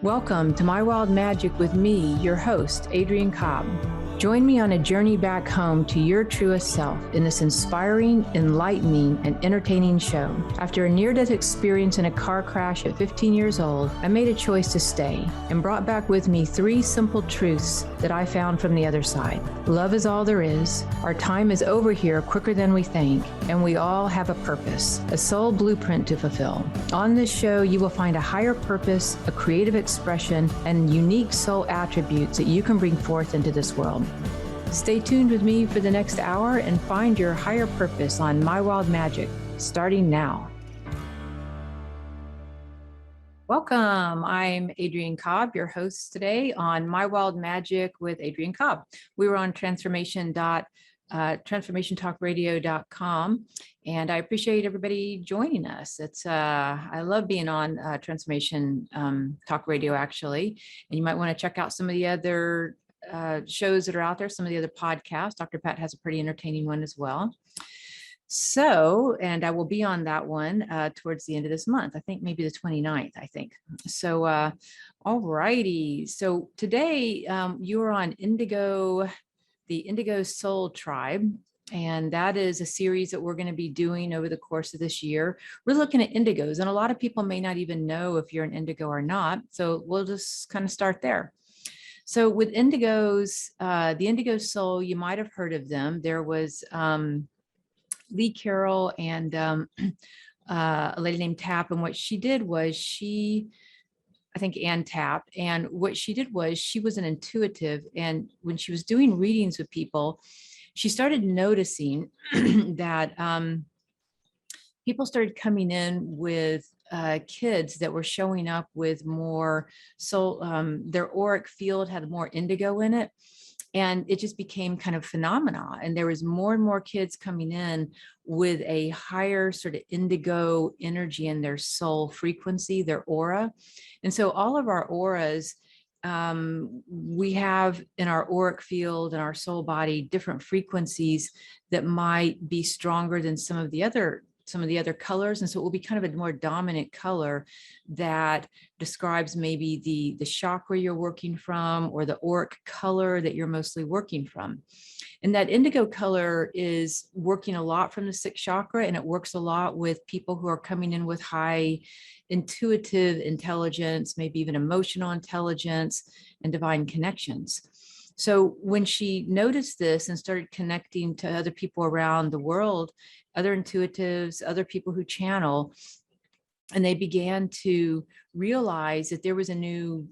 Welcome to My Wild Magic with me, your host, Adrienne Cobb. Join me on a journey back home to your truest self in this inspiring, enlightening, and entertaining show. After a near-death experience in a car crash at 15 years old, I made a choice to stay and brought back with me 3 simple truths that I found from the other side. Love is all there is. Our time is over here quicker than we think, and we all have a purpose, a soul blueprint to fulfill. On this show, you will find a higher purpose, a creative expression, and unique soul attributes that you can bring forth into this world. Stay tuned with me for the next hour and find your higher purpose on My Wild Magic, starting now. Welcome. I'm Adrienne Cobb, your host today on My Wild Magic with Adrienne Cobb. We were on transformationtalkradio.com, and I appreciate everybody joining us. I love being on Transformation Talk Radio, actually, and you might want to check out some of the other shows that are out there, some of the other podcasts. Dr. Pat has a pretty entertaining one as well. So, and I will be on that one towards the end of this month. I think maybe the 29th, I think. So, all righty. So today you're on Indigo, the Indigo Soul Tribe. And that is a series that we're going to be doing over the course of this year. We're looking at indigos, and a lot of people may not even know if you're an indigo or not. So we'll just kind of start there. So with indigos, the Indigo Soul, you might have heard of them. There was Lee Carroll and a lady named Tapp. And what she did was I think Ann Tapp, and what she did was she was an intuitive. And when she was doing readings with people, she started noticing that people started coming in with kids that were showing up with more soul, their auric field had more indigo in it. And it just became kind of phenomena. And there was more and more kids coming in with a higher sort of indigo energy in their soul frequency, their aura. And so all of our auras, we have in our auric field and our soul body different frequencies that might be stronger than some of the other colors. And so it will be kind of a more dominant color that describes maybe the chakra you're working from, or the auric color that you're mostly working from. And that indigo color is working a lot from the 6th chakra, and it works a lot with people who are coming in with high intuitive intelligence, maybe even emotional intelligence and divine connections. So when she noticed this and started connecting to other people around the world, other intuitives, other people who channel, and they began to realize that there was a new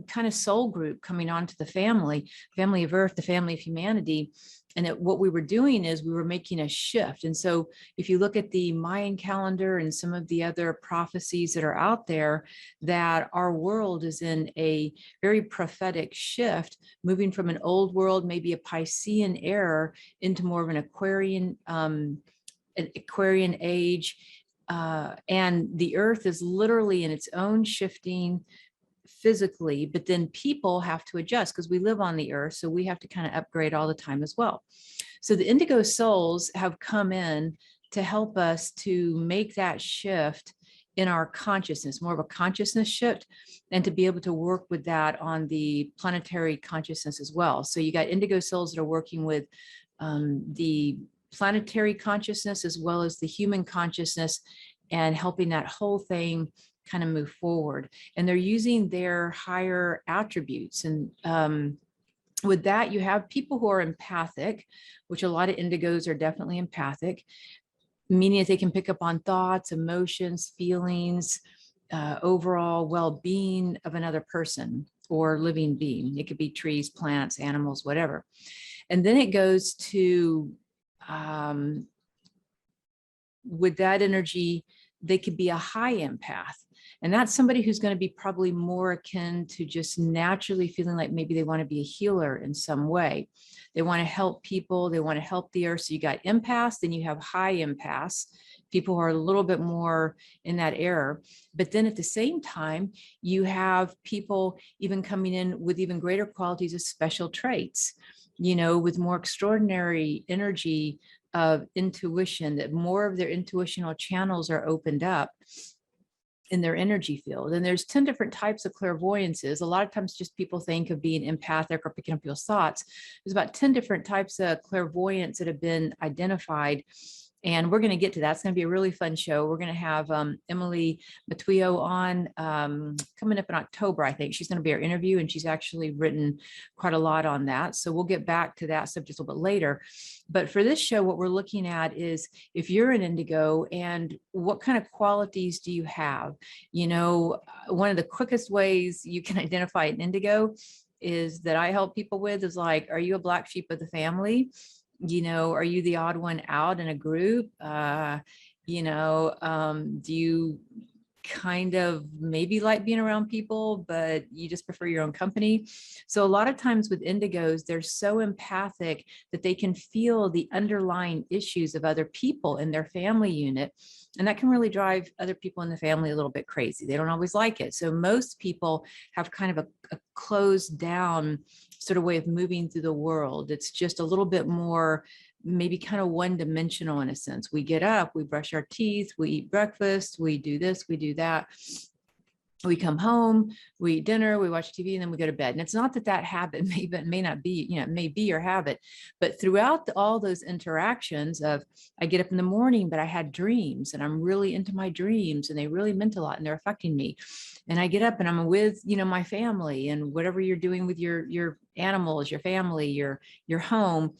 kind of soul group coming onto the family of Earth, the family of humanity. And that what we were doing is we were making a shift. And so if you look at the Mayan calendar and some of the other prophecies that are out there, that our world is in a very prophetic shift, moving from an old world, maybe a Piscean era, into more of an Aquarian age. And the Earth is literally in its own shifting physically, but then people have to adjust because we live on the Earth. So we have to kind of upgrade all the time as well. So the Indigo Souls have come in to help us to make that shift in our consciousness, more of a consciousness shift, and to be able to work with that on the planetary consciousness as well. So you got Indigo Souls that are working with the planetary consciousness as well as the human consciousness, and helping that whole thing kind of move forward. And they're using their higher attributes. And with that, you have people who are empathic, which a lot of indigos are definitely empathic, meaning that they can pick up on thoughts, emotions, feelings, overall well-being of another person or living being. It could be trees, plants, animals, whatever. And then it goes to, with that energy, they could be a high empath. And that's somebody who's going to be probably more akin to just naturally feeling like maybe they want to be a healer in some way. They want to help people. They want to help the earth. So you got empaths, then you have high empaths, people who are a little bit more in that era. But then at the same time, you have people even coming in with even greater qualities of special traits. with more extraordinary energy of intuition, that more of their intuitional channels are opened up in their energy field. And there's 10 different types of clairvoyances. A lot of times just people think of being empathic or picking up people's thoughts. There's about 10 different types of clairvoyance that have been identified. And we're going to get to that. It's going to be a really fun show. We're going to have Emily Matuio on coming up in October, I think. She's going to be our interview, and she's actually written quite a lot on that. So we'll get back to that subject a little bit later. But for this show, what we're looking at is if you're an indigo and what kind of qualities do you have? One of the quickest ways you can identify an indigo is that I help people with is like, are you a black sheep of the family? Are you the odd one out in a group? Do you kind of maybe like being around people, but you just prefer your own company? So a lot of times with indigos, they're so empathic that they can feel the underlying issues of other people in their family unit. And that can really drive other people in the family a little bit crazy. They don't always like it. So most people have kind of a closed down sort of way of moving through the world. It's just a little bit more maybe kind of one-dimensional in a sense. We get up, we brush our teeth, we eat breakfast, we do this, we do that. We come home, we eat dinner, we watch TV, and then we go to bed. And it's not that habit may not be, it may be your habit, but throughout all those interactions of, I get up in the morning, but I had dreams and I'm really into my dreams and they really meant a lot and they're affecting me. And I get up and I'm with, my family and whatever you're doing with your animals, your family, your home.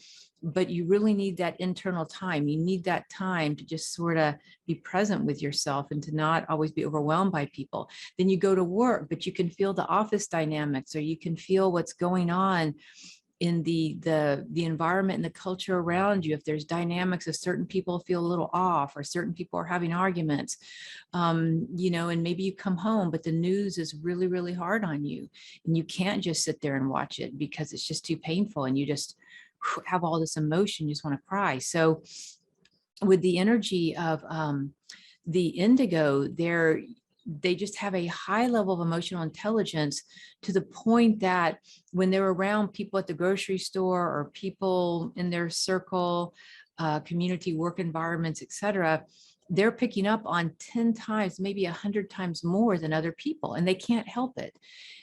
But you really need that internal time. You need that time to just sort of be present with yourself and to not always be overwhelmed by people. Then you go to work, but you can feel the office dynamics, or you can feel what's going on in the environment and the culture around you. If there's dynamics of certain people feel a little off, or certain people are having arguments, and maybe you come home, but the news is really, really hard on you. And you can't just sit there and watch it because it's just too painful. And you just have all this emotion, you just want to cry. So with the energy of the indigo, they just have a high level of emotional intelligence, to the point that when they're around people at the grocery store or people in their circle, community work environments, etc., they're picking up on 10 times, maybe 100 times more than other people, and they can't help it.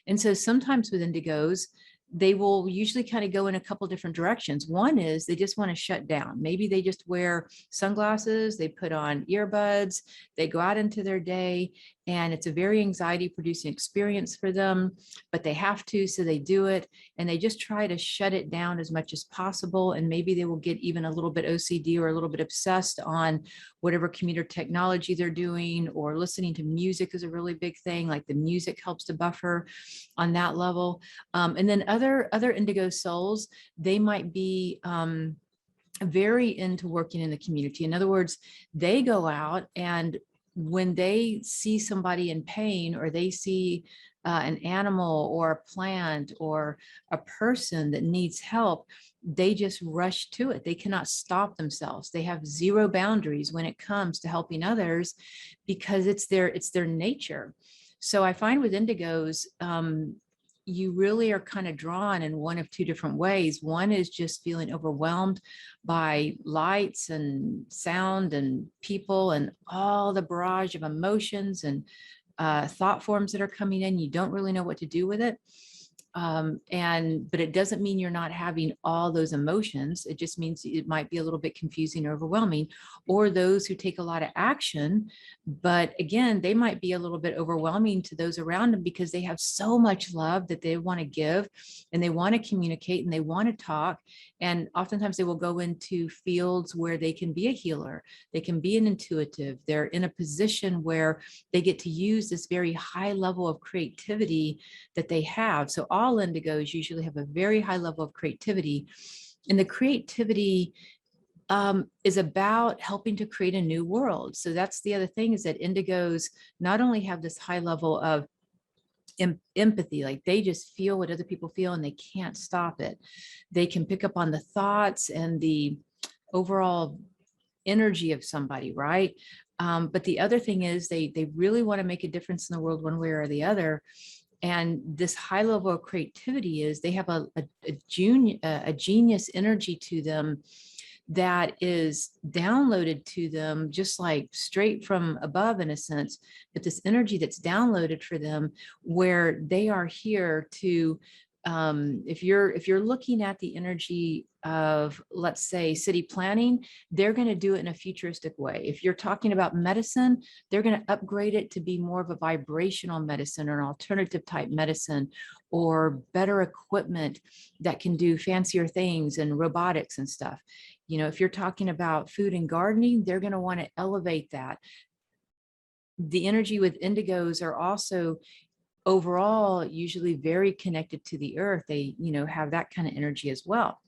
And so sometimes with indigos, they will usually kind of go in a couple different directions. One is they just want to shut down. Maybe they just wear sunglasses, they put on earbuds, they go out into their day, and it's a very anxiety producing experience for them, but they have to, so they do it. And they just try to shut it down as much as possible. And maybe they will get even a little bit OCD or a little bit obsessed on whatever computer technology they're doing, or listening to music is a really big thing. Like the music helps to buffer on that level. And then other indigo souls, they might be very into working in the community. In other words, they go out, and when they see somebody in pain, or they see an animal or a plant or a person that needs help, they just rush to it. They cannot stop themselves. They have zero boundaries when it comes to helping others, because it's their nature. So I find with indigos, you really are kind of drawn in one of two different ways. One is just feeling overwhelmed by lights and sound and people and all the barrage of emotions and thought forms that are coming in. You don't really know what to do with it. But it doesn't mean you're not having all those emotions. It just means it might be a little bit confusing or overwhelming. Or those who take a lot of action, but again, they might be a little bit overwhelming to those around them, because they have so much love that they want to give, and they want to communicate, and they want to talk. And oftentimes they will go into fields where they can be a healer, they can be an intuitive, they're in a position where they get to use this very high level of creativity that they have. So all indigos usually have a very high level of creativity, and the creativity is about helping to create a new world. So that's the other thing, is that indigos not only have this high level of empathy, like they just feel what other people feel and they can't stop it. They can pick up on the thoughts and the overall energy of somebody, right? But the other thing is they really want to make a difference in the world one way or the other. And this high level of creativity is they have a genius energy to them that is downloaded to them just like straight from above in a sense, but this energy that's downloaded for them where they are here to if you're looking at the energy of, let's say, city planning, they're going to do it in a futuristic way. If you're talking about medicine, they're going to upgrade it to be more of a vibrational medicine or an alternative type medicine, or better equipment that can do fancier things and robotics and stuff. You know, if you're talking about food and gardening, they're going to want to elevate that. The energy with indigos are also overall usually very connected to the earth. They, you know, have that kind of energy as well.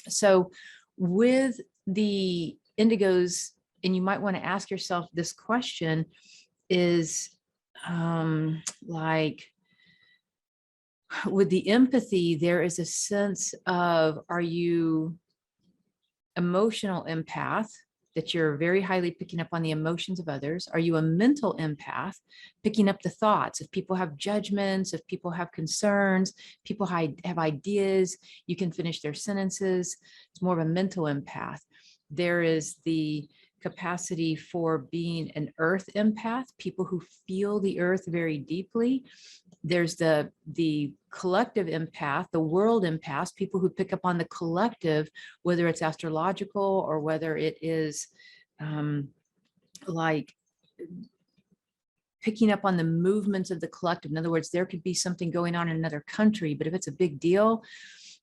So with the indigos, and you might want to ask yourself this question, is like with the empathy, there is a sense of, are you emotional empath, that you're very highly picking up on the emotions of others? Are you a mental empath, picking up the thoughts? If people have judgments, if people have concerns, people have ideas, you can finish their sentences. It's more of a mental empath. There is the capacity for being an earth empath, people who feel the earth very deeply. There's the collective empath, the world empath, people who pick up on the collective, whether it's astrological or whether it is like picking up on the movements of the collective. In other words, there could be something going on in another country, but if it's a big deal,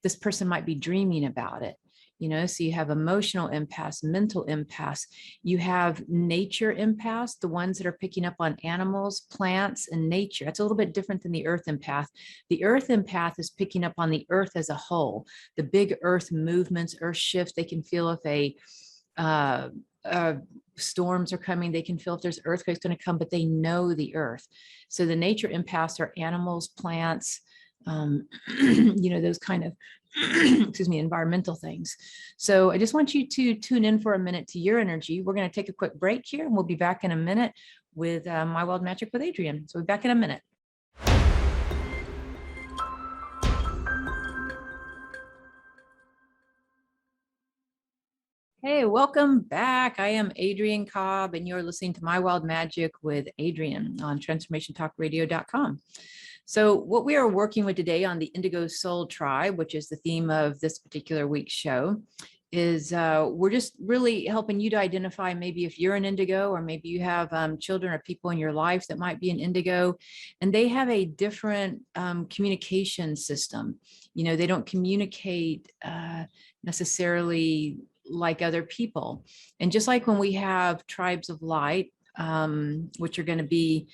this person might be dreaming about it. You know, so you have emotional empaths, mental empaths, you have nature empaths, the ones that are picking up on animals, plants, and nature. That's a little bit different than the earth empath. The earth empath is picking up on the earth as a whole, the big earth movements, earth shifts. They can feel if storms are coming, they can feel if there's earthquakes going to come, but they know the earth. So the nature empaths are animals, plants, you know, those kind of excuse me, environmental things. So I just want you to tune in for a minute to your energy. We're going to take a quick break here, and we'll be back in a minute with My Wild Magic with Adrienne. So we'll be back in a minute. Hey, welcome back. I am Adrienne Cobb, and you're listening to My Wild Magic with Adrienne on transformationtalkradio.com. So what we are working with today on the Indigo Soul Tribe, which is the theme of this particular week's show, is we're just really helping you to identify maybe if you're an indigo, or maybe you have children or people in your life that might be an indigo, and they have a different communication system. You know, they don't communicate necessarily like other people. And just like when we have tribes of light, which are going to be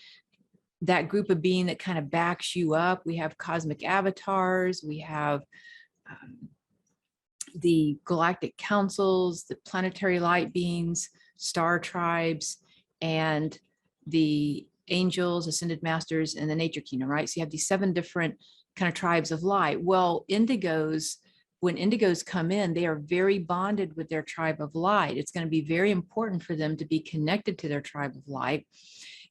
that group of being that kind of backs you up. We have cosmic avatars, we have the galactic councils, the planetary light beings, star tribes, and the angels, ascended masters, and the nature kingdom, right? So you have these 7 different kind of tribes of light. Well, indigos, when indigos come in, they are very bonded with their tribe of light. It's going to be very important for them to be connected to their tribe of light.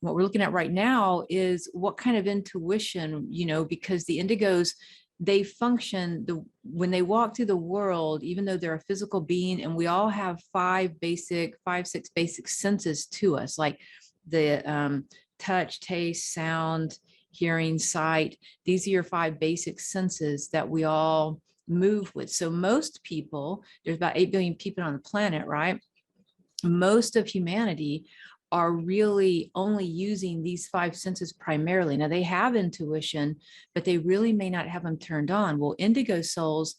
What we're looking at right now is what kind of intuition, you know, because the indigos, they function when they walk through the world, even though they're a physical being, and we all have 6 basic senses to us, like the touch, taste, sound, hearing, sight. These are your 5 basic senses that we all move with. So most people, there's about 8 billion people on the planet, right? Most of humanity are really only using these 5 senses primarily. Now they have intuition, but they really may not have them turned on. Well, indigo souls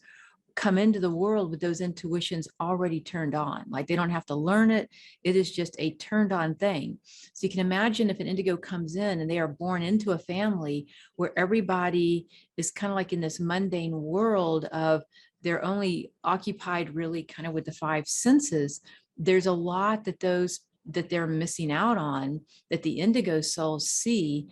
come into the world with those intuitions already turned on. Like they don't have to learn it. It is just a turned on thing. So you can imagine if an indigo comes in and they are born into a family where everybody is kind of like in this mundane world of they're only occupied really kind of with the 5 senses. There's a lot that they're missing out on that the indigo souls see.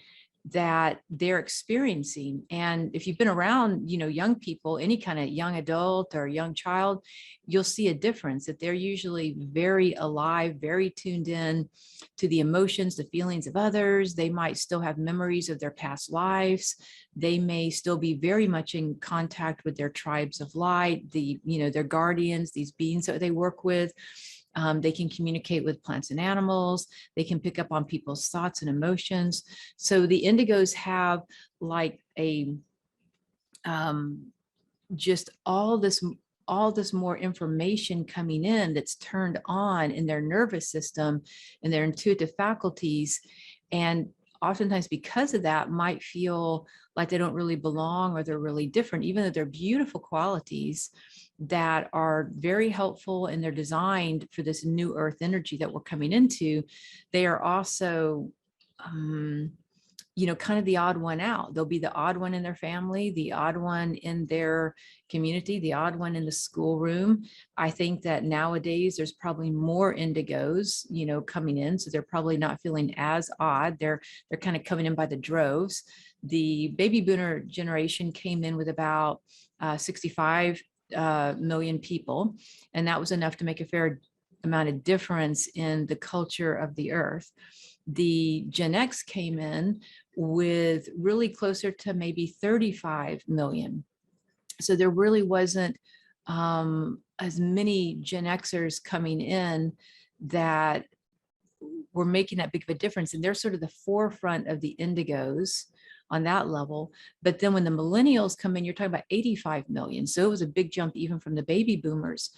that they're experiencing. And if you've been around, young people, any kind of young adult or young child, you'll see a difference that they're usually very alive, very tuned in to the emotions, the feelings of others. They might still have memories of their past lives. They may still be very much in contact with their tribes of light, their guardians, these beings that they work with. They can communicate with plants and animals. They can pick up on people's thoughts and emotions. So the indigos have like just all this more information coming in that's turned on in their nervous system and their intuitive faculties. And oftentimes because of that might feel like they don't really belong or they're really different, even though they're beautiful qualities that are very helpful and they're designed for this new earth energy that we're coming into. They are also, kind of the odd one out. They'll be the odd one in their family, the odd one in their community, the odd one in the schoolroom. I think that nowadays there's probably more indigos, coming in. So they're probably not feeling as odd. They're kind of coming in by the droves. The baby boomer generation came in with about 65 million people. And that was enough to make a fair amount of difference in the culture of the earth. The Gen X came in with really closer to maybe 35 million. So there really wasn't as many Gen Xers coming in that were making that big of a difference. And they're sort of the forefront of the indigos on that level. But then when the millennials come in, you're talking about 85 million. So it was a big jump even from the baby boomers.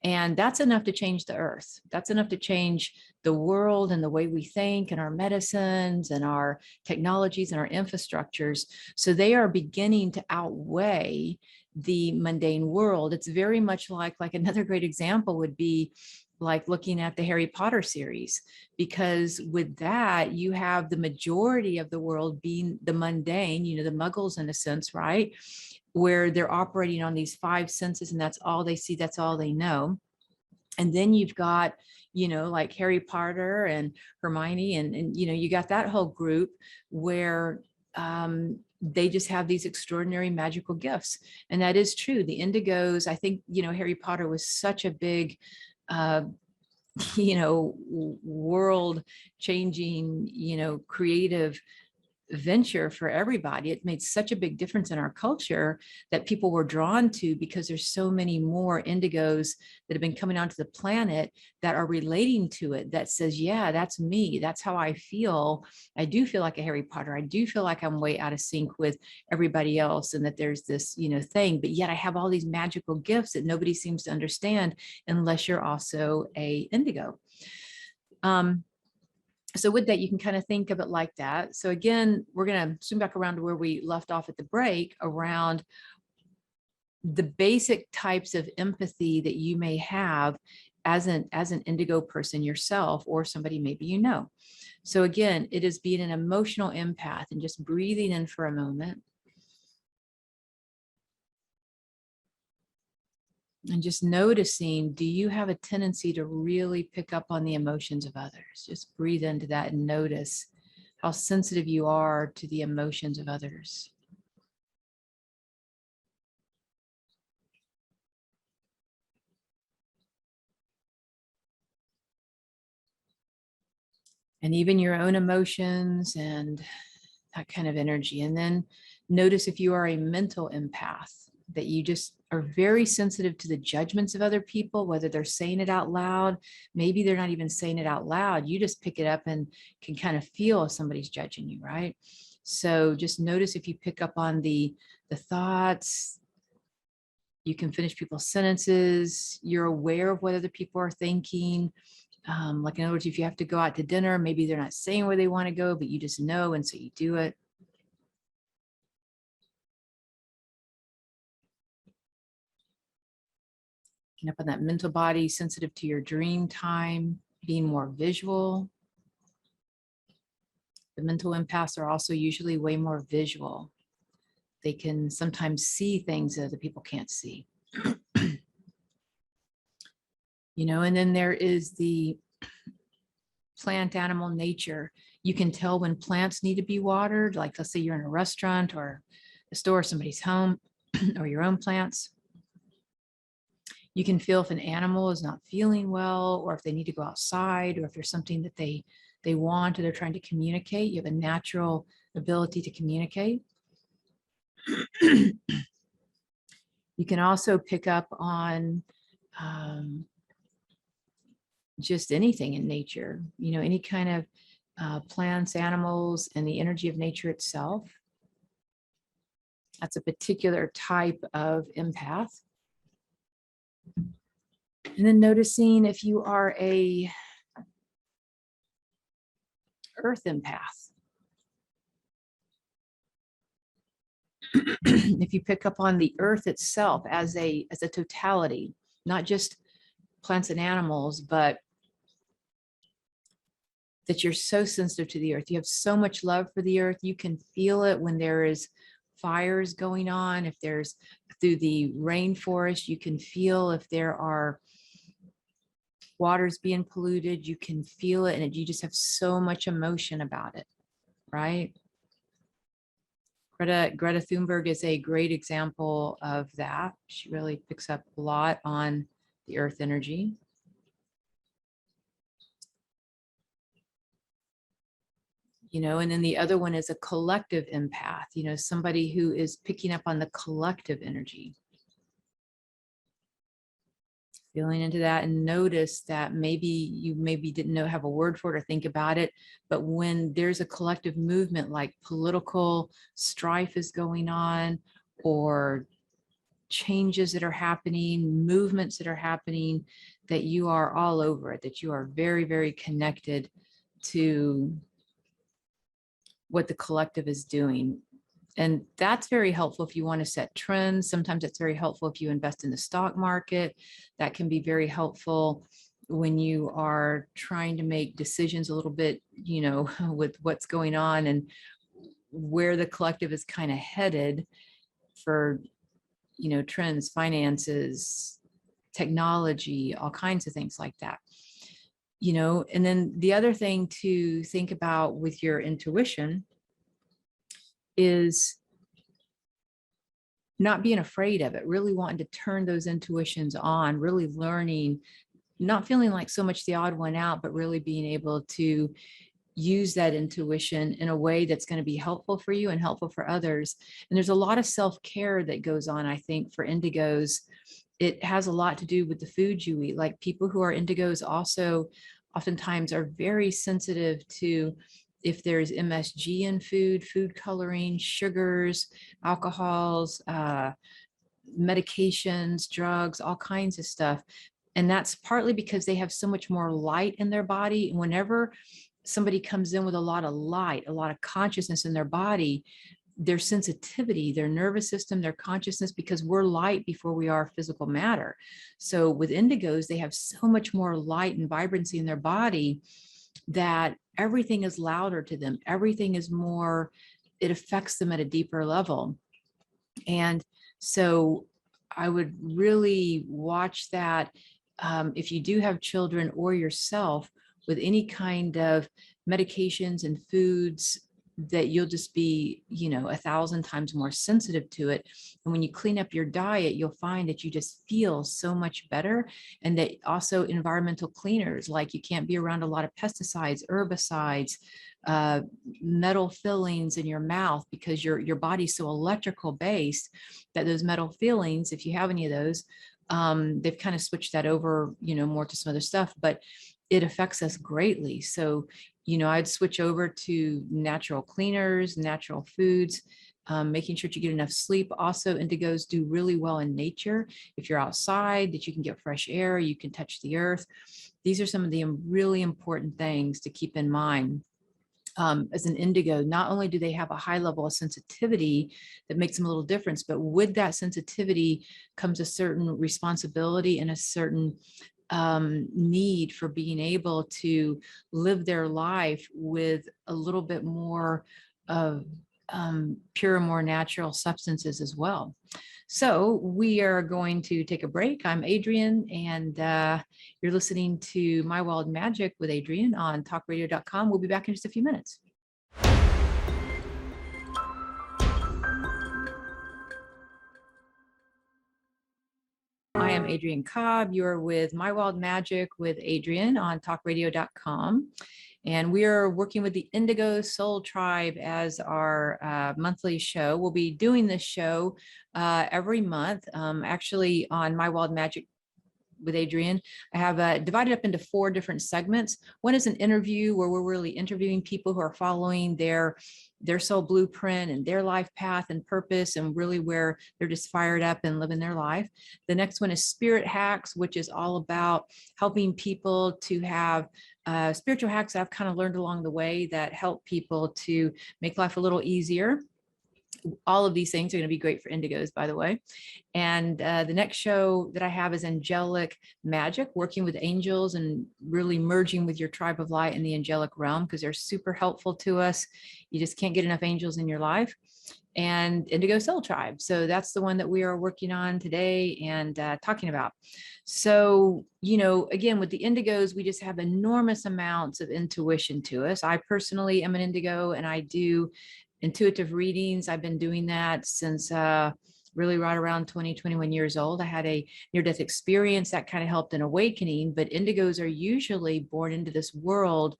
And that's enough to change the earth. That's enough to change the world and the way we think and our medicines and our technologies and our infrastructures. So they are beginning to outweigh the mundane world. It's very much like another great example would be like looking at the Harry Potter series, because with that, you have the majority of the world being the mundane, the muggles in a sense, right? Where they're operating on these five senses and that's all they see, that's all they know. And then you've got, like Harry Potter and Hermione and you got that whole group where they just have these extraordinary magical gifts. And that is true. The indigos, I think, Harry Potter was such a big world changing, creative venture for everybody. It made such a big difference in our culture that people were drawn to, because there's so many more indigos that have been coming onto the planet that are relating to it, that says, yeah, that's me. That's how I feel. I do feel like a Harry Potter. I do feel like I'm way out of sync with everybody else, and that there's this, thing, but yet I have all these magical gifts that nobody seems to understand unless you're also a indigo. So with that, you can kind of think of it like that. So again, we're going to zoom back around to where we left off at the break around the basic types of empathy that you may have as an indigo person yourself, or somebody maybe So again, it is being an emotional empath and just breathing in for a moment. And just noticing, do you have a tendency to really pick up on the emotions of others? Just breathe into that and notice how sensitive you are to the emotions of others. And even your own emotions and that kind of energy. And then notice if you are a mental empath, that you just are very sensitive to the judgments of other people, whether they're saying it out loud, maybe they're not even saying it out loud. You just pick it up and can kind of feel if somebody's judging you, right? So just notice if you pick up on the thoughts. You can finish people's sentences. You're aware of what other people are thinking. Like in other words, if you have to go out to dinner, maybe they're not saying where they want to go, but you just know, and so you do it. Up on that mental body, sensitive to your dream time, being more visual. The mental empaths are also usually way more visual. They can sometimes see things that other people can't see. And then there is the plant, animal, nature. You can tell when plants need to be watered, like let's say you're in a restaurant or a store, somebody's home, or your own plants. You can feel if an animal is not feeling well, or if they need to go outside, or if there's something that they want or they're trying to communicate. You have a natural ability to communicate. You can also pick up on just anything in nature, you know, any kind of plants, animals, and the energy of nature itself. That's a particular type of empath. And then noticing if you are a earth empath. If you pick up on the earth itself as a totality, not just plants and animals, but that you're so sensitive to the earth. You have so much love for the earth. You can feel it when there is fires going on. If there's through the rainforest, you can feel if there are waters being polluted, you can feel it, and you just have so much emotion about it, right? Greta Thunberg is a great example of that. She really picks up a lot on the earth energy. You know, and then the other one is a collective empath, you know, somebody who is picking up on the collective energy. Feeling into that, and notice that maybe you didn't have a word for it or think about it, but when there's a collective movement, like political strife is going on, or changes that are happening, movements that are happening, that you are all over it, that you are very, very connected to what the collective is doing. And that's very helpful if you want to set trends. Sometimes it's very helpful if you invest in the stock market. That can be very helpful when you are trying to make decisions a little bit, you know, with what's going on and where the collective is kind of headed for, you know, trends, finances, technology, all kinds of things like that. You know, and then the other thing to think about with your intuition is not being afraid of it, really wanting to turn those intuitions on, really learning, not feeling like so much the odd one out, but really being able to use that intuition in a way that's going to be helpful for you and helpful for others. And there's a lot of self-care that goes on, I think, for indigos. It has a lot to do with the food you eat. Like people who are indigos also oftentimes are very sensitive to if there's MSG in food coloring, sugars, alcohols, medications, drugs, all kinds of stuff. And that's partly because they have so much more light in their body. And whenever somebody comes in with a lot of light, a lot of consciousness in their body, their sensitivity, their nervous system, their consciousness, because we're light before we are physical matter. So with indigos, they have so much more light and vibrancy in their body that everything is louder to them. Everything is more, it affects them at a deeper level. And so I would really watch that if you do have children or yourself with any kind of medications and foods, that you'll just be, you know, 1,000 times more sensitive to it. And when you clean up your diet, you'll find that you just feel so much better. And that also environmental cleaners, like you can't be around a lot of pesticides, herbicides, metal fillings in your mouth, because your body's so electrical based that those metal fillings, if you have any of those, they've kind of switched that over, you know, more to some other stuff, but it affects us greatly. So, you know, I'd switch over to natural cleaners, natural foods, making sure you get enough sleep. Also, indigos do really well in nature. If you're outside, that you can get fresh air, you can touch the earth. These are some of the really important things to keep in mind. As an indigo, not only do they have a high level of sensitivity that makes them a little difference, but with that sensitivity comes a certain responsibility and a certain need for being able to live their life with a little bit more of pure, more natural substances as well. So we are going to take a break. I'm Adrienne, and you're listening to My Wild Magic with Adrienne on talkradio.com. We'll be back in just a few minutes. I am Adrienne Cobb. You're with My Wild Magic with Adrienne on talkradio.com. And we are working with the Indigo Soul Tribe as our monthly show. We'll be doing this show every month, actually on My Wild Magic with Adrienne. I have divided up into 4 different segments. One is an interview where we're really interviewing people who are following their soul blueprint and their life path and purpose, and really where they're just fired up and living their life. The next one is spirit hacks, which is all about helping people to have spiritual hacks that I've kind of learned along the way that help people to make life a little easier. All of these things are going to be great for indigos, by the way. And the next show that I have is Angelic Magic, working with angels and really merging with your tribe of light in the angelic realm, because they're super helpful to us. You just can't get enough angels in your life. And Indigo Soul Tribe. So that's the one that we are working on today and talking about. So, you know, again, with the indigos, we just have enormous amounts of intuition to us. I personally am an indigo, and I do intuitive readings. I've been doing that since really right around 20, 21 years old. I had a near-death experience that kind of helped in awakening, but indigos are usually born into this world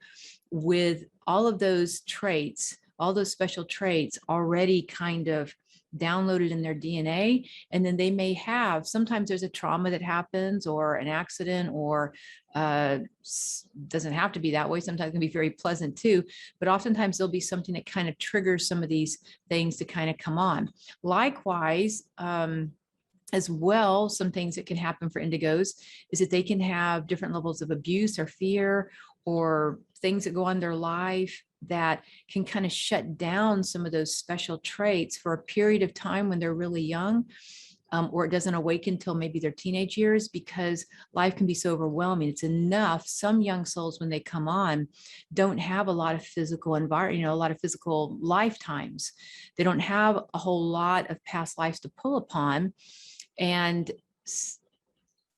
with all of those traits, all those special traits already kind of downloaded in their DNA. And then they may have, sometimes there's a trauma that happens or an accident, or doesn't have to be that way. Sometimes it can be very pleasant too, but oftentimes there'll be something that kind of triggers some of these things to kind of come on. Likewise, as well, some things that can happen for indigos is that they can have different levels of abuse or fear, or things that go on in their life that can kind of shut down some of those special traits for a period of time when they're really young, or it doesn't awaken until maybe their teenage years, because life can be so overwhelming. It's enough. Some young souls, when they come on, don't have a lot of physical environment, you know, a lot of physical lifetimes. They don't have a whole lot of past lives to pull upon. And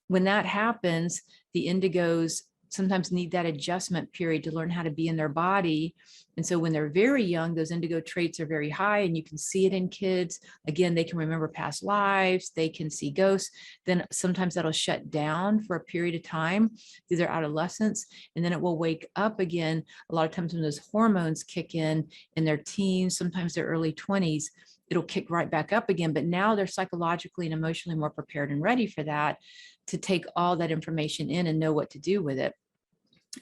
when that happens, the indigos sometimes need that adjustment period to learn how to be in their body. And so when they're very young, those indigo traits are very high, and you can see it in kids. Again, they can remember past lives, they can see ghosts. Then sometimes that'll shut down for a period of time through their adolescence, and then it will wake up again. A lot of times when those hormones kick in their teens, sometimes their early 20s, it'll kick right back up again. But now they're psychologically and emotionally more prepared and ready for that, to take all that information in and know what to do with it.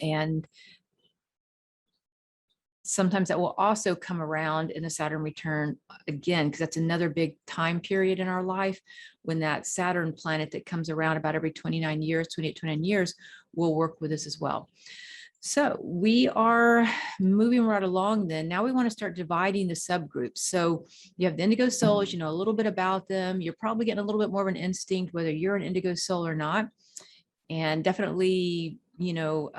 And sometimes that will also come around in a Saturn return again, because that's another big time period in our life, when that Saturn planet that comes around about every 29 years, 28, 29 years, will work with us as well. So we are moving right along then. Now we want to start dividing the subgroups. So you have the Indigo Souls, you know a little bit about them. You're probably getting a little bit more of an instinct whether you're an Indigo Soul or not. And definitely, you know,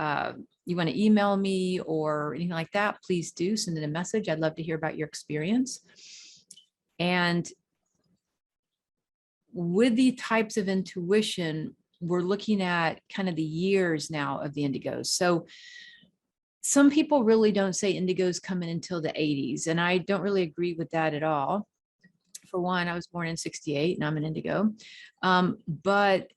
you want to email me or anything like that, please do send in a message. I'd love to hear about your experience. And with the types of intuition, we're looking at kind of the years now of the indigos. So some people really don't say indigos come in until the 80s, and I don't really agree with that at all. For one, I was born in 68 and I'm an indigo. But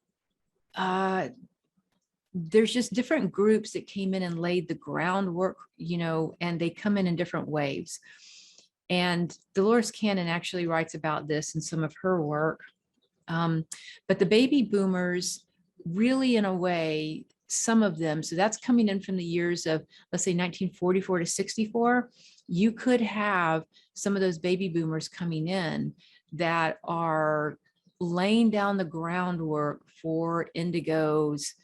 there's just different groups that came in and laid the groundwork, you know, and they come in different waves. And Dolores Cannon actually writes about this in some of her work. But the baby boomers really, in a way, some of them, so that's coming in from the years of, let's say, 1944 to 64. You could have some of those baby boomers coming in that are laying down the groundwork for indigos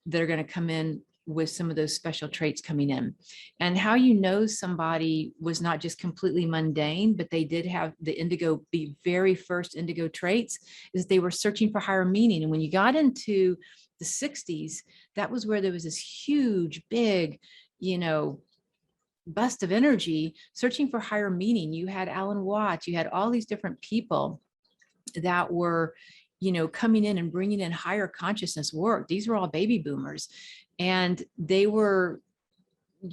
that are going to come in with some of those special traits coming in. And how you know somebody was not just completely mundane, but they did have the indigo, the very first indigo traits, is they were searching for higher meaning. And when you got into the 60s, that was where there was this huge, big, you know, bust of energy, searching for higher meaning. You had Alan Watts, you had all these different people that were, coming in and bringing in higher consciousness work. These were all baby boomers, and they were,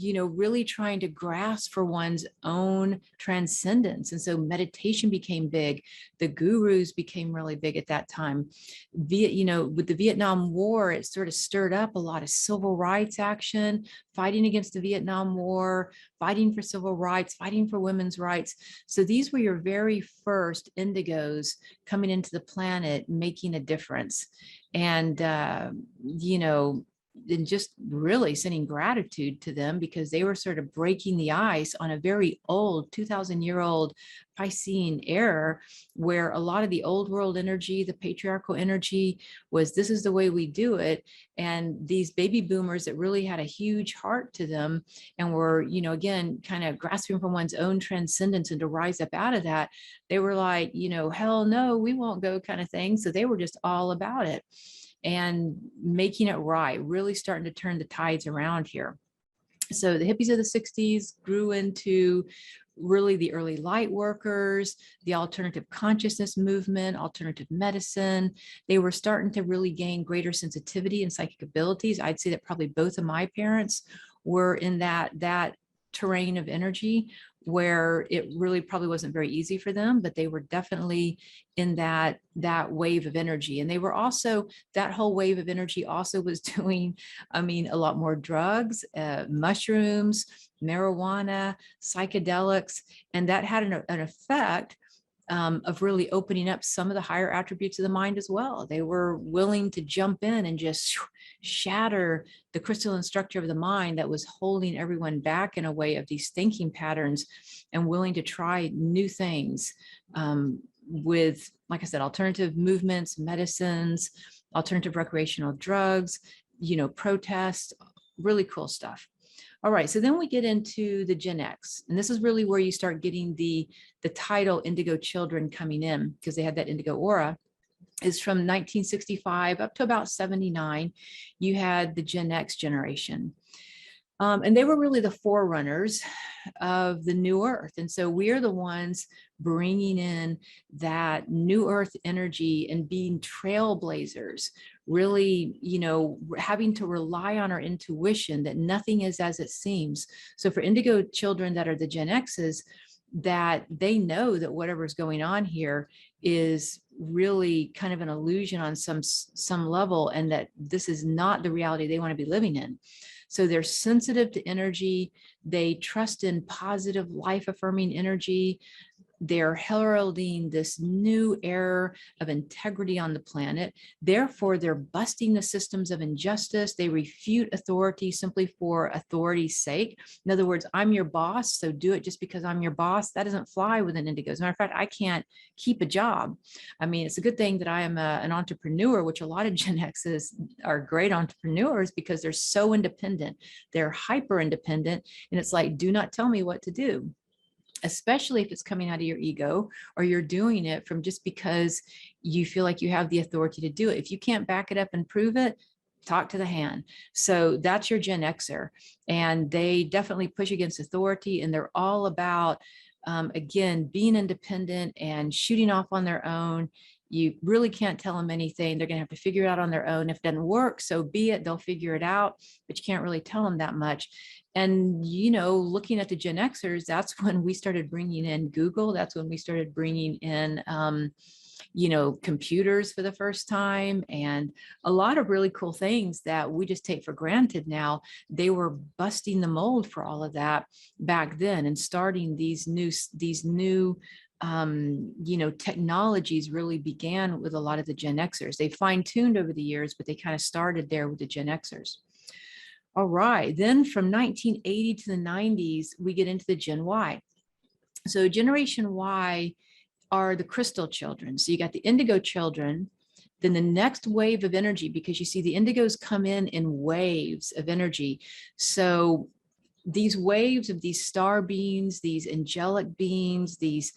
really trying to grasp for one's own transcendence. And so meditation became big. The gurus became really big at that time. With the Vietnam War, it sort of stirred up a lot of civil rights action, fighting against the Vietnam War, fighting for civil rights, fighting for women's rights. So these were your very first indigos coming into the planet, making a difference. And, and just really sending gratitude to them, because they were sort of breaking the ice on a very old 2,000-year-old Piscean era, where a lot of the old world energy, the patriarchal energy, was this is the way we do it. And these baby boomers that really had a huge heart to them and were, again, kind of grasping for one's own transcendence and to rise up out of that, they were like, hell no, we won't go kind of thing. So they were just all about it and making it right, really starting to turn the tides around here. So the hippies of the 60s grew into really the early light workers, the alternative consciousness movement, alternative medicine. They were starting to really gain greater sensitivity and psychic abilities. I'd say that probably both of my parents were in that terrain of energy, where it really probably wasn't very easy for them, but they were definitely in that wave of energy. And they were also, that whole wave of energy also was doing, a lot more drugs, mushrooms, marijuana, psychedelics, and that had an effect of really opening up some of the higher attributes of the mind as well. They were willing to jump in and just shatter the crystalline structure of the mind that was holding everyone back in a way of these thinking patterns, and willing to try new things with, like I said, alternative movements, medicines, alternative recreational drugs, protest, really cool stuff. All right, so then we get into the Gen X, and this is really where you start getting the title Indigo Children coming in, because they had that indigo aura. Is from 1965 up to about 79. You had the Gen X generation. And they were really the forerunners of the new earth. And so we are the ones bringing in that new earth energy and being trailblazers, really, having to rely on our intuition, that nothing is as it seems. So for indigo children that are the Gen X's, that they know that whatever's going on here is really kind of an illusion on some level, and that this is not the reality they want to be living in. So they're sensitive to energy. They trust in positive, life-affirming energy. They're heralding this new era of integrity on the planet. Therefore, they're busting the systems of injustice. They refute authority simply for authority's sake. In other words, I'm your boss, so do it just because I'm your boss. That doesn't fly with an indigo. As a matter of fact, I can't keep a job. It's a good thing that I am an entrepreneur, which a lot of Gen X's are great entrepreneurs because they're so independent. They're hyper independent. And it's like, do not tell me what to do, especially if it's coming out of your ego, or you're doing it from just because you feel like you have the authority to do it. If you can't back it up and prove it, talk to the hand. So that's your Gen Xer. And they definitely push against authority, and they're all about, again, being independent and shooting off on their own. You really can't tell them anything. They're going to have to figure it out on their own. If it doesn't work, so be it. They'll figure it out, but you can't really tell them that much. And, looking at the Gen Xers, that's when we started bringing in Google. That's when we started bringing in, computers for the first time, and a lot of really cool things that we just take for granted now. They were busting the mold for all of that back then, and starting these new technologies really began with a lot of the Gen Xers. They fine-tuned over the years, but they kind of started there with the Gen Xers. All right, then from 1980 to the 90s, we get into the Gen Y. So Generation Y are the crystal children. So you got the indigo children, then the next wave of energy, because you see the indigos come in waves of energy. So these waves of these star beings, these angelic beings, these,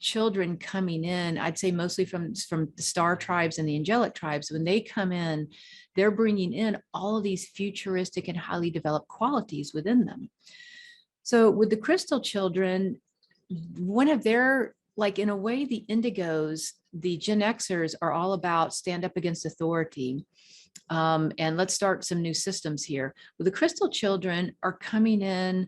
children coming in, I'd say mostly from the star tribes and the angelic tribes, when they come in, they're bringing in all of these futuristic and highly developed qualities within them. So with the crystal children, one of their, like in a way, the indigos, the Gen Xers are all about stand up against authority. And let's start some new systems here. Well, the crystal children are coming in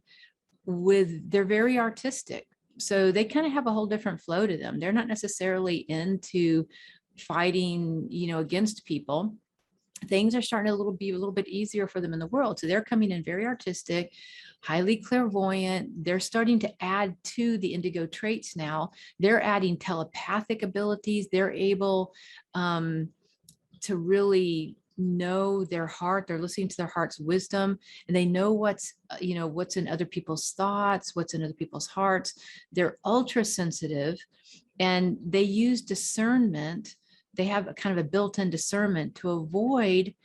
with, they're very artistic. So they kind of have a whole different flow to them. They're not necessarily into fighting, against people. Things are starting to be a little bit easier for them in the world. So they're coming in very artistic, highly clairvoyant. They're starting to add to the indigo traits now. They're adding telepathic abilities. They're able to really know their heart. They're listening to their heart's wisdom, and they know what's in other people's thoughts, what's in other people's hearts. They're ultra sensitive, and they use discernment. They have a kind of a built-in discernment to avoid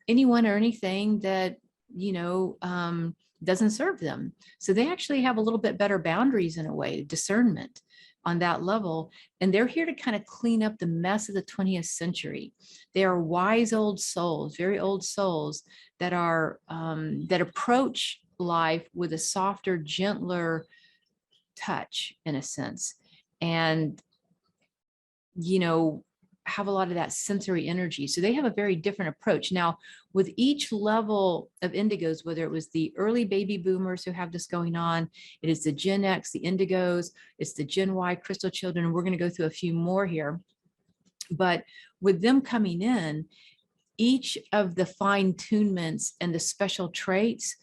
anyone or anything that doesn't serve them. So they actually have a little bit better boundaries in a way, discernment on that level. And they're here to kind of clean up the mess of the 20th century. They are wise old souls, very old souls that are that approach life with a softer, gentler touch, in a sense, and have a lot of that sensory energy. So they have a very different approach. Now, with each level of indigos, whether it was the early baby boomers who have this going on, it is the Gen X, the indigos, it's the Gen Y crystal children, and we're going to go through a few more here. But with them coming in, each of the fine-tunements and the special traits,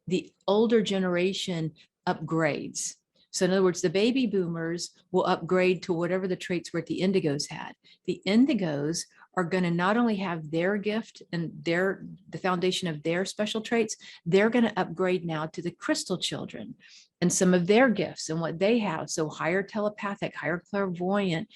the older generation upgrades. So in other words, the baby boomers will upgrade to whatever the traits were the indigos had. The indigos are going to not only have their gift and the foundation of their special traits, they're going to upgrade now to the crystal children and some of their gifts and what they have. So higher telepathic, higher clairvoyant,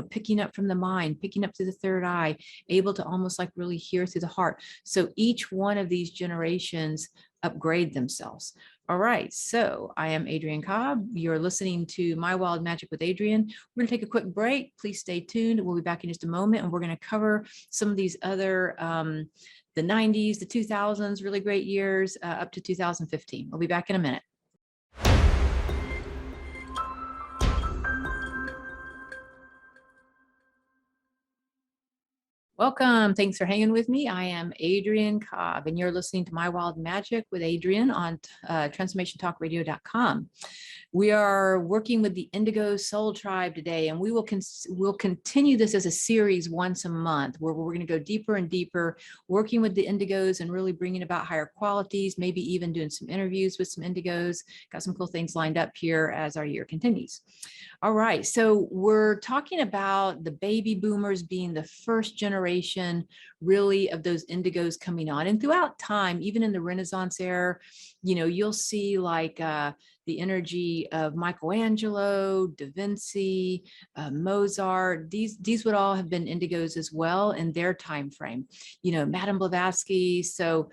picking up from the mind, picking up through the third eye, able to almost like really hear through the heart. So each one of these generations upgrade themselves. All right, so I am Adrienne Cobb. You're listening to My Wild Magic with Adrienne. We're going to take a quick break. Please stay tuned. We'll be back in just a moment, and we're going to cover some of these other, the 90s, the 2000s, really great years, up to 2015. We'll be back in a minute. Welcome. Thanks for hanging with me. I am Adrienne Cobb, and you're listening to My Wild Magic with Adrienne on transformationtalkradio.com. We are working with the Indigo Soul Tribe today, and we will we'll continue this as a series once a month, where we're going to go deeper and deeper, working with the indigos and really bringing about higher qualities, maybe even doing some interviews with some indigos. Got some cool things lined up here as our year continues. All right, so we're talking about the baby boomers being the first generation really of those indigos coming on. And throughout time, even in the Renaissance era, you'll see like the energy of Michelangelo, Da Vinci, Mozart. These would all have been indigos as well in their time frame. Madame Blavatsky. So,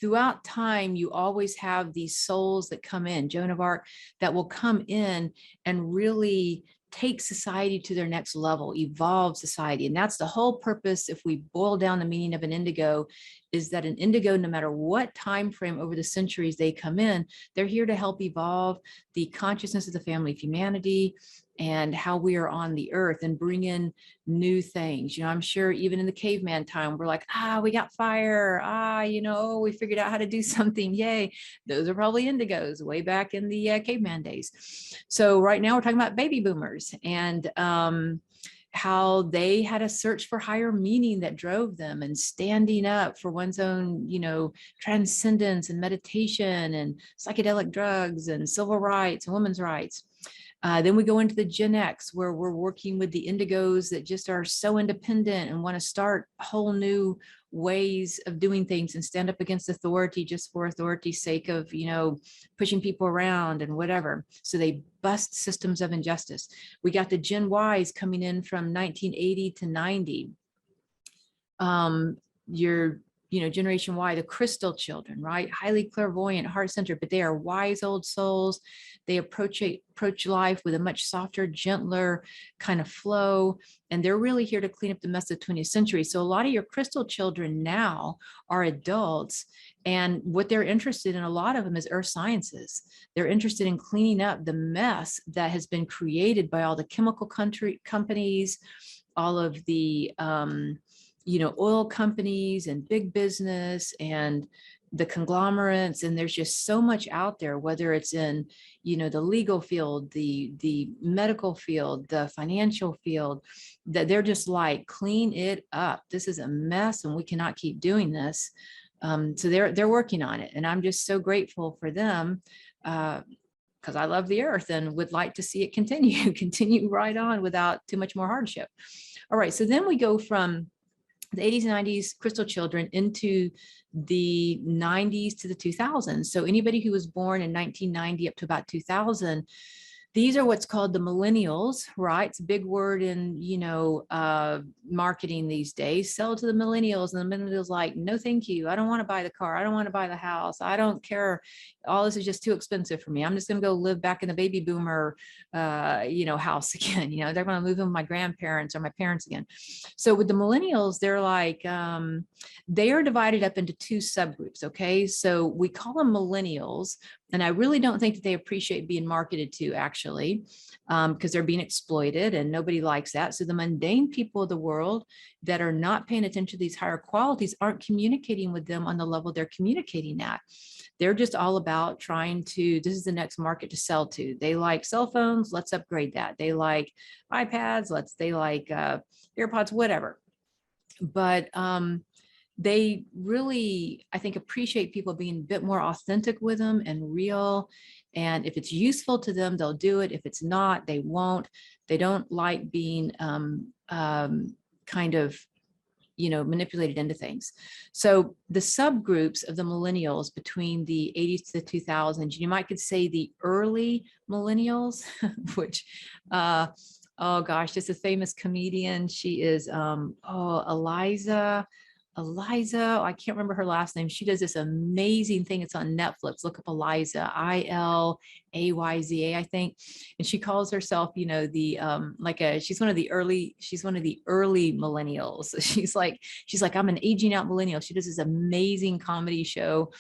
throughout time, you always have these souls that come in, Joan of Arc, that will come in and really take society to their next level, evolve society. And that's the whole purpose. If we boil down the meaning of an indigo, is that an indigo, no matter what time frame over the centuries they come in, they're here to help evolve the consciousness of the family of humanity and how we are on the earth and bring in new things. I'm sure even in the caveman time, we're like, we got fire. We figured out how to do something. Yay. Those are probably indigos way back in the caveman days. So right now we're talking about baby boomers and how they had a search for higher meaning that drove them and standing up for one's own, transcendence and meditation and psychedelic drugs and civil rights and women's rights. Then we go into the Gen X, where we're working with the indigos that just are so independent and want to start whole new ways of doing things and stand up against authority just for authority's sake of, pushing people around and whatever. So they bust systems of injustice. We got the Gen Ys coming in from 1980 to 90. Generation Y, the crystal children, right? Highly clairvoyant, heart-centered, but they are wise old souls. They approach life with a much softer, gentler kind of flow. And they're really here to clean up the mess of the 20th century. So a lot of your crystal children now are adults. And what they're interested in, a lot of them, is earth sciences. They're interested in cleaning up the mess that has been created by all the chemical companies, all of the oil companies and big business and the conglomerates. And there's just so much out there, whether it's in, the legal field, the medical field, the financial field, that they're just like, clean it up. This is a mess and we cannot keep doing this. So they're working on it. And I'm just so grateful for them, because I love the earth and would like to see it continue right on without too much more hardship. All right. So then we go from the 80s and 90s crystal children into the 90s to the 2000s. So anybody who was born in 1990 up to about 2000, these are what's called the millennials, right? It's a big word in, marketing these days. Sell to the millennials, and the millennials like, no, thank you. I don't want to buy the car. I don't want to buy the house. I don't care. All this is just too expensive for me. I'm just going to go live back in the baby boomer, house again. They're going to move in with my grandparents or my parents again. So with the millennials, they're like, they are divided up into two subgroups. Okay. So we call them millennials. And I really don't think that they appreciate being marketed to, actually, because they're being exploited and nobody likes that. So the mundane people of the world that are not paying attention to these higher qualities aren't communicating with them on the level they're communicating at. They're just all about trying to, this is the next market to sell to. They like cell phones, let's upgrade that. They like iPads, they like AirPods, whatever. But they really, I think, appreciate people being a bit more authentic with them and real. And if it's useful to them, they'll do it. If it's not, they won't. They don't like being kind of, manipulated into things. So the subgroups of the millennials between the 80s to the 2000s, you might could say the early millennials, which, oh gosh, just a famous comedian. She is, Eliza, I can't remember her last name. She does this amazing thing. It's on Netflix. Look up Eliza, Ilayza, I think. And she calls herself, she's one of the early millennials. She's like, I'm an aging out millennial. She does this amazing comedy show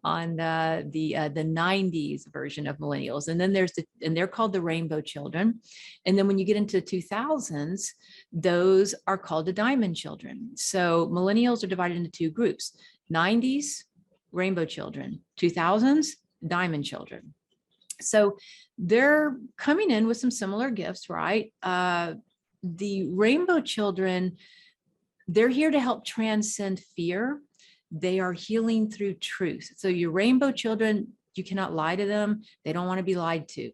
on the 90s version of millennials. And then and they're called the rainbow children. And then when you get into the 2000s, those are called the diamond children. So millennials are divided into two groups: 90s, rainbow children; 2000s, diamond children. So they're coming in with some similar gifts, right? The rainbow children, they're here to help transcend fear. They are healing through truth. So your rainbow children, you cannot lie to them. They don't want to be lied to.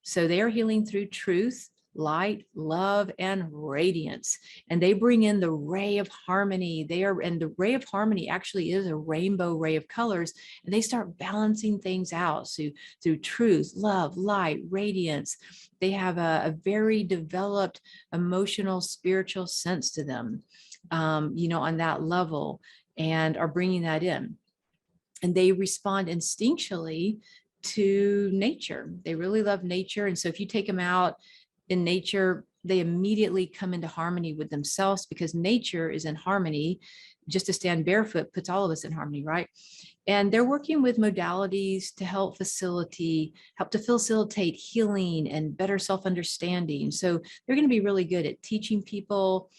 So they are healing through truth, light, love, and radiance. And they bring in the ray of harmony. And the ray of harmony actually is a rainbow ray of colors. And they start balancing things out. So through truth, love, light, radiance, they have a very developed emotional, spiritual sense to them, on that level, and are bringing that in. And they respond instinctually to nature. They really love nature. And so if you take them out in nature, they immediately come into harmony with themselves, because nature is in harmony. Just to stand barefoot puts all of us in harmony, right? And they're working with modalities to help facilitate healing and better self-understanding. So they're going to be really good at teaching people,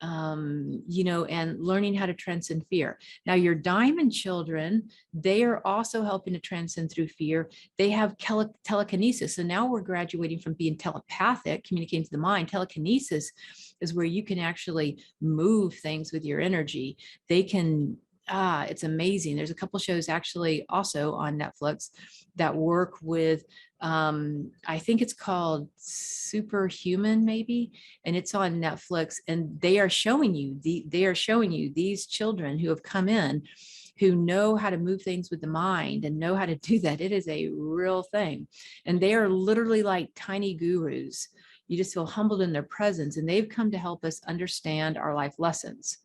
and learning how to transcend fear. Now, your diamond children, they are also helping to transcend through fear. They have telekinesis. So now we're graduating from being telepathic, communicating to the mind. Telekinesis is where you can actually move things with your energy. They can, it's amazing. There's a couple shows actually also on Netflix that work with, I think it's called Superhuman, maybe, and it's on Netflix. And they are showing you these children who have come in, who know how to move things with the mind and know how to do that. It is a real thing. And they are literally like tiny gurus. You just feel humbled in their presence, and they've come to help us understand our life lessons.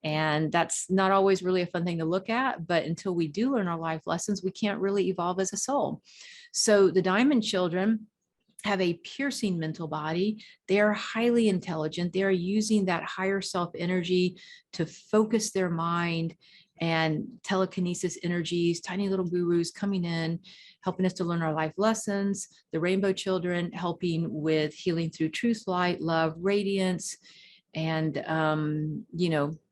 And that's not always really a fun thing to look at, but until we do learn our life lessons, we can't really evolve as a soul. So the diamond children have a piercing mental body. They are highly intelligent. They are using that higher self energy to focus their mind, and telekinesis energies, tiny little gurus coming in, helping us to learn our life lessons. The rainbow children helping with healing through truth, light, love, radiance, and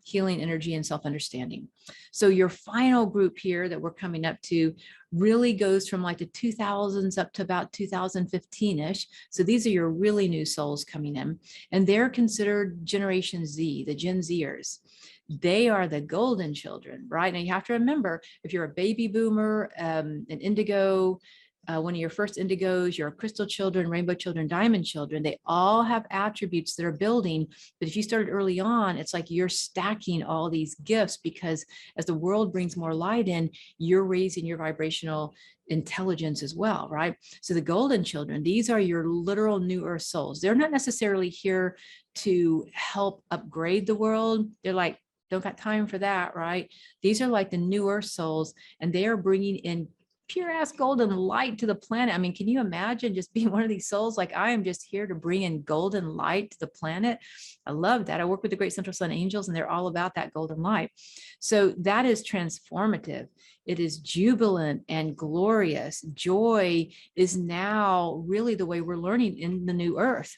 healing energy and self-understanding. So your final group here that we're coming up to really goes from like the 2000s up to about 2015-ish. So these are your really new souls coming in, and they're considered Generation Z, the Gen Zers. They are the golden children, right? Now you have to remember, if you're a baby boomer, an indigo, one of your first indigos, your crystal children, rainbow children, diamond children, they all have attributes that are building. But if you started early on, it's like you're stacking all these gifts, because as the world brings more light in, you're raising your vibrational intelligence as well, right? So the golden children, these are your literal new earth souls. They're not necessarily here to help upgrade the world. They're like, don't got time for that, right? These are like the new earth souls, and they are bringing in pure ass golden light to the planet. I mean, can you imagine just being one of these souls? Like, I am just here to bring in golden light to the planet. I love that. I work with the Great Central Sun Angels, and they're all about that golden light. So that is transformative. It is jubilant and glorious. Joy is now really the way we're learning in the new earth.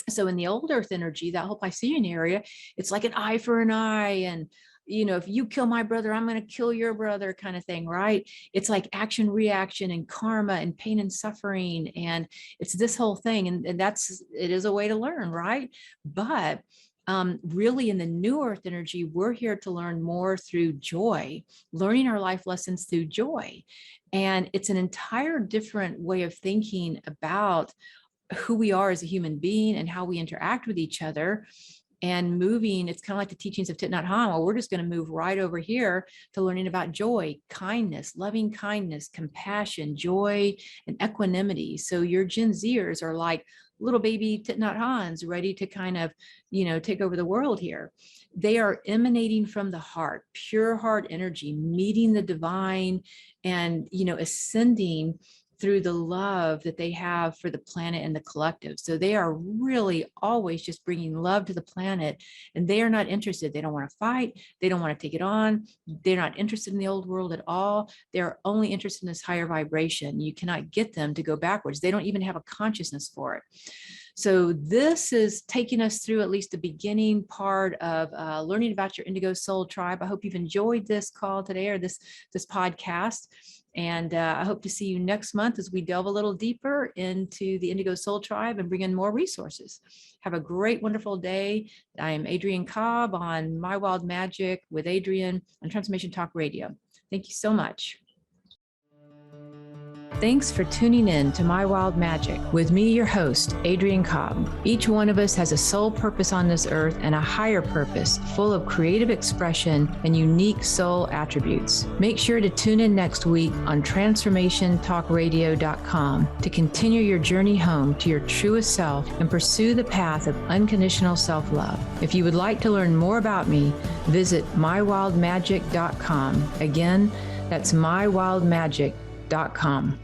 So in the old earth energy, that whole Piscean area, it's like an eye for an eye, and if you kill my brother, I'm going to kill your brother kind of thing, right? It's like action, reaction, and karma, and pain and suffering. And it's this whole thing. And it is a way to learn, right? But really in the new earth energy, we're here to learn more through joy, learning our life lessons through joy. And it's an entire different way of thinking about who we are as a human being and how we interact with each other. And moving, it's kind of like the teachings of Thich Nhat Hanh. Well, we're just going to move right over here to learning about joy, kindness, loving kindness, compassion, joy, and equanimity. So your Gen Zers are like little baby Thich Nhat Hanhs, ready to kind of, take over the world here. They are emanating from the heart, pure heart energy, meeting the divine, and, ascending through the love that they have for the planet and the collective. So they are really always just bringing love to the planet, and they are not interested. They don't want to fight. They don't want to take it on. They're not interested in the old world at all. They're only interested in this higher vibration. You cannot get them to go backwards. They don't even have a consciousness for it. So this is taking us through at least the beginning part of learning about your Indigo Soul Tribe. I hope you've enjoyed this call today, or this podcast. And I hope to see you next month as we delve a little deeper into the Indigo Soul Tribe and bring in more resources. Have a great, wonderful day. I am Adrienne Cobb on My Wild Magic with Adrienne on Transformation Talk Radio. Thank you so much. Thanks for tuning in to My Wild Magic with me, your host, Adrienne Cobb. Each one of us has a soul purpose on this earth and a higher purpose full of creative expression and unique soul attributes. Make sure to tune in next week on transformationtalkradio.com to continue your journey home to your truest self and pursue the path of unconditional self-love. If you would like to learn more about me, visit mywildmagic.com. Again, that's mywildmagic.com.